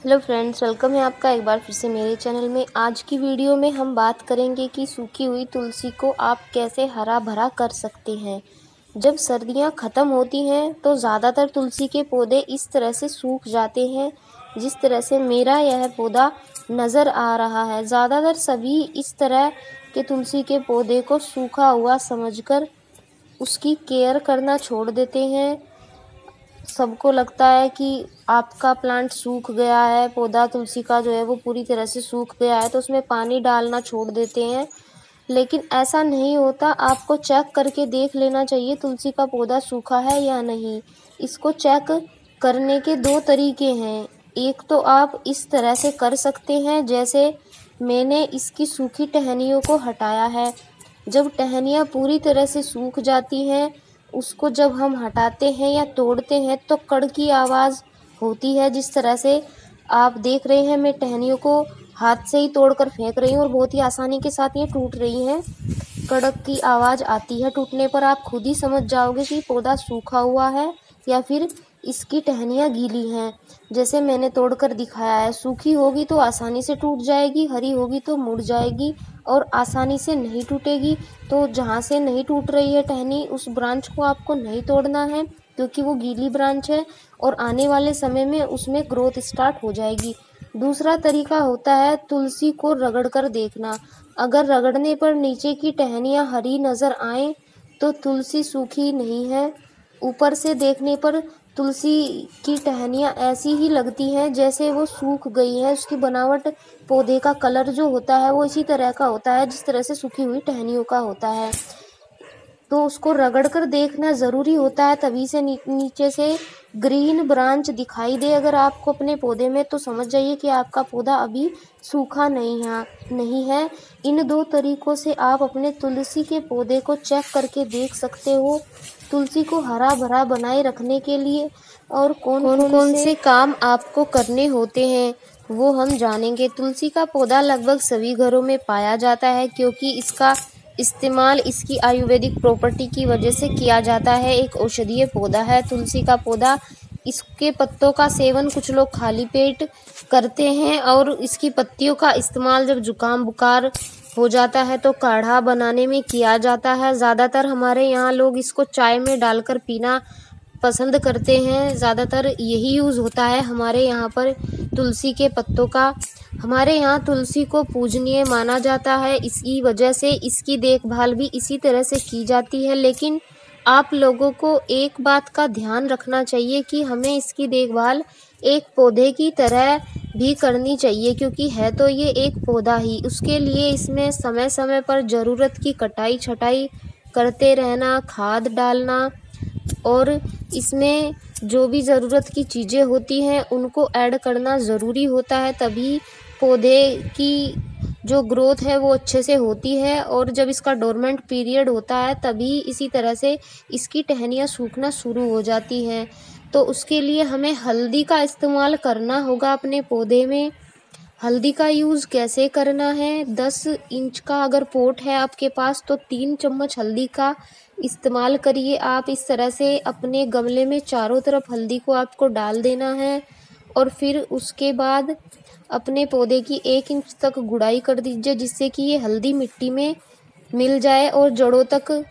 Hello friends, welcome है आपका एक बार फिर से मेरे चैनल में। आज की वीडियो में हम बात करेंगे कि सूखी हुई तुलसी को आप कैसे हरा भरा कर सकते हैं। जब सर्दियां ख़त्म होती हैं तो ज़्यादातर तुलसी के पौधे इस तरह से सूख जाते हैं जिस तरह से मेरा यह पौधा नज़र आ रहा है। ज़्यादातर सभी इस तरह के तुलसी के पौधे को सूखा हुआ समझकर उसकी केयर करना छोड़ देते हैं। सबको लगता है कि आपका प्लांट सूख गया है, पौधा तुलसी का जो है वो पूरी तरह से सूख गया है, तो उसमें पानी डालना छोड़ देते हैं। लेकिन ऐसा नहीं होता, आपको चेक करके देख लेना चाहिए तुलसी का पौधा सूखा है या नहीं। इसको चेक करने के दो तरीके हैं। एक तो आप इस तरह से कर सकते हैं जैसे मैंने इसकी सूखी टहनियों को हटाया है। जब टहनियाँ पूरी तरह से सूख जाती हैं, उसको जब हम हटाते हैं या तोड़ते हैं तो कड़ की आवाज़ होती है। जिस तरह से आप देख रहे हैं, मैं टहनियों को हाथ से ही तोड़कर फेंक रही हूँ और बहुत ही आसानी के साथ ये टूट रही हैं। कड़क की आवाज़ आती है टूटने पर। आप खुद ही समझ जाओगे कि पौधा सूखा हुआ है या फिर इसकी टहनियाँ गीली हैं। जैसे मैंने तोड़कर दिखाया है, सूखी होगी तो आसानी से टूट जाएगी, हरी होगी तो मुड़ जाएगी और आसानी से नहीं टूटेगी। तो जहाँ से नहीं टूट रही है टहनी, उस ब्रांच को आपको नहीं तोड़ना है क्योंकि वो गीली ब्रांच है और आने वाले समय में उसमें ग्रोथ स्टार्ट हो जाएगी। दूसरा तरीका होता है तुलसी को रगड़ कर देखना। अगर रगड़ने पर नीचे की टहनियाँ हरी नज़र आए तो तुलसी सूखी नहीं है। ऊपर से देखने पर तुलसी की टहनियाँ ऐसी ही लगती हैं जैसे वो सूख गई है। उसकी बनावट, पौधे का कलर जो होता है वो इसी तरह का होता है जिस तरह से सूखी हुई टहनियों का होता है। तो उसको रगड़ कर देखना ज़रूरी होता है, तभी से नीचे से ग्रीन ब्रांच दिखाई दे अगर आपको अपने पौधे में, तो समझ जाइए कि आपका पौधा अभी सूखा नहीं है। इन दो तरीकों से आप अपने तुलसी के पौधे को चेक करके देख सकते हो। तुलसी को हरा भरा बनाए रखने के लिए और कौन से काम आपको करने होते हैं वो हम जानेंगे। तुलसी का पौधा लगभग सभी घरों में पाया जाता है क्योंकि इसका इस्तेमाल इसकी आयुर्वेदिक प्रॉपर्टी की वजह से किया जाता है। एक औषधीय पौधा है तुलसी का पौधा। इसके पत्तों का सेवन कुछ लोग खाली पेट करते हैं और इसकी पत्तियों का इस्तेमाल जब जुकाम बुखार हो जाता है तो काढ़ा बनाने में किया जाता है। ज़्यादातर हमारे यहाँ लोग इसको चाय में डालकर पीना पसंद करते हैं। ज़्यादातर यही यूज़ होता है हमारे यहाँ पर तुलसी के पत्तों का। हमारे यहाँ तुलसी को पूजनीय माना जाता है, इसी वजह से इसकी देखभाल भी इसी तरह से की जाती है। लेकिन आप लोगों को एक बात का ध्यान रखना चाहिए कि हमें इसकी देखभाल एक पौधे की तरह भी करनी चाहिए क्योंकि है तो ये एक पौधा ही। उसके लिए इसमें समय समय पर ज़रूरत की कटाई छटाई करते रहना, खाद डालना और इसमें जो भी ज़रूरत की चीज़ें होती हैं उनको ऐड करना ज़रूरी होता है, तभी पौधे की जो ग्रोथ है वो अच्छे से होती है। और जब इसका डोरमेंट पीरियड होता है तभी इसी तरह से इसकी टहनियाँ सूखना शुरू हो जाती हैं। तो उसके लिए हमें हल्दी का इस्तेमाल करना होगा अपने पौधे में। हल्दी का यूज़ कैसे करना है, 10 इंच का अगर पॉट है आपके पास तो 3 चम्मच हल्दी का इस्तेमाल करिए। आप इस तरह से अपने गमले में चारों तरफ हल्दी को आपको डाल देना है और फिर उसके बाद अपने पौधे की 1 इंच तक गुड़ाई कर दीजिए जिससे कि ये हल्दी मिट्टी में मिल जाए और जड़ों तक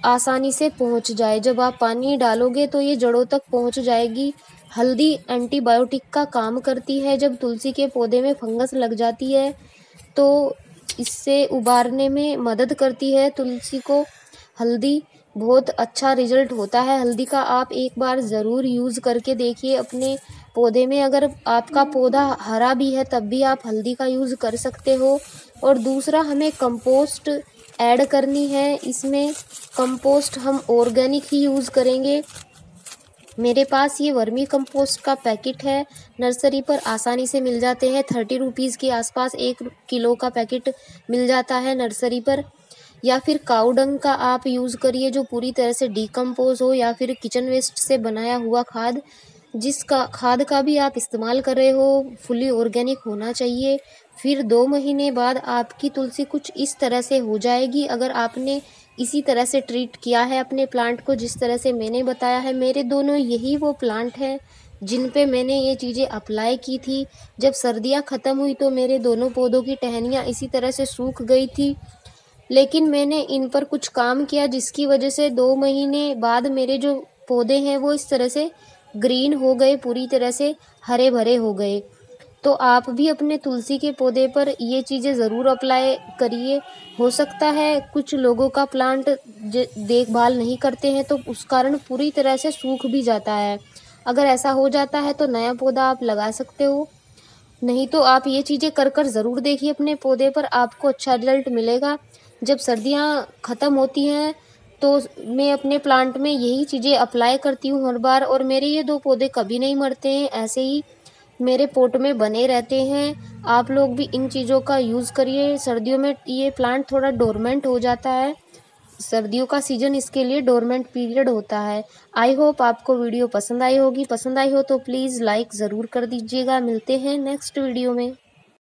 आसानी से पहुंच जाए। जब आप पानी डालोगे तो ये जड़ों तक पहुंच जाएगी। हल्दी एंटीबायोटिक का काम करती है। जब तुलसी के पौधे में फंगस लग जाती है तो इससे उबारने में मदद करती है। तुलसी को हल्दी बहुत अच्छा रिजल्ट होता है हल्दी का। आप एक बार ज़रूर यूज़ करके देखिए अपने पौधे में। अगर आपका पौधा हरा भी है तब भी आप हल्दी का यूज़ कर सकते हो। और दूसरा, हमें कंपोस्ट ऐड करनी है। इसमें कंपोस्ट हम ऑर्गेनिक ही यूज़ करेंगे। मेरे पास ये वर्मी कंपोस्ट का पैकेट है, नर्सरी पर आसानी से मिल जाते हैं। 30 रुपीज़ के आसपास 1 किलो का पैकेट मिल जाता है नर्सरी पर। या फिर काऊ डंग का आप यूज़ करिए जो पूरी तरह से डिकम्पोज हो, या फिर किचन वेस्ट से बनाया हुआ खाद, जिसका खाद का भी आप इस्तेमाल कर रहे हो, फुली ऑर्गेनिक होना चाहिए। फिर 2 महीने बाद आपकी तुलसी कुछ इस तरह से हो जाएगी। अगर आपने इसी तरह से ट्रीट किया है अपने प्लांट को जिस तरह से मैंने बताया है, मेरे दोनों यही वो प्लांट हैं जिन पे मैंने ये चीज़ें अप्लाई की थी। जब सर्दियाँ ख़त्म हुई तो मेरे दोनों पौधों की टहनियाँ इसी तरह से सूख गई थी, लेकिन मैंने इन पर कुछ काम किया जिसकी वजह से 2 महीने बाद मेरे जो पौधे हैं वो इस तरह से ग्रीन हो गए, पूरी तरह से हरे-भरे हो गए। तो आप भी अपने तुलसी के पौधे पर ये चीज़ें ज़रूर अप्लाई करिए। हो सकता है कुछ लोगों का प्लांट देखभाल नहीं करते हैं तो उस कारण पूरी तरह से सूख भी जाता है। अगर ऐसा हो जाता है तो नया पौधा आप लगा सकते हो। नहीं तो आप ये चीज़ें कर ज़रूर देखिए अपने पौधे पर, आपको अच्छा रिज़ल्ट मिलेगा। जब सर्दियाँ ख़त्म होती हैं तो मैं अपने प्लांट में यही चीज़ें अप्लाई करती हूँ हर बार, और मेरे ये 2 पौधे कभी नहीं मरते हैं, ऐसे ही मेरे पॉट में बने रहते हैं। आप लोग भी इन चीज़ों का यूज़ करिए। सर्दियों में ये प्लांट थोड़ा डोरमेंट हो जाता है। सर्दियों का सीज़न इसके लिए डोरमेंट पीरियड होता है। आई होप आपको वीडियो पसंद आई होगी। पसंद आई हो तो प्लीज़ लाइक ज़रूर कर दीजिएगा। मिलते हैं नेक्स्ट वीडियो में।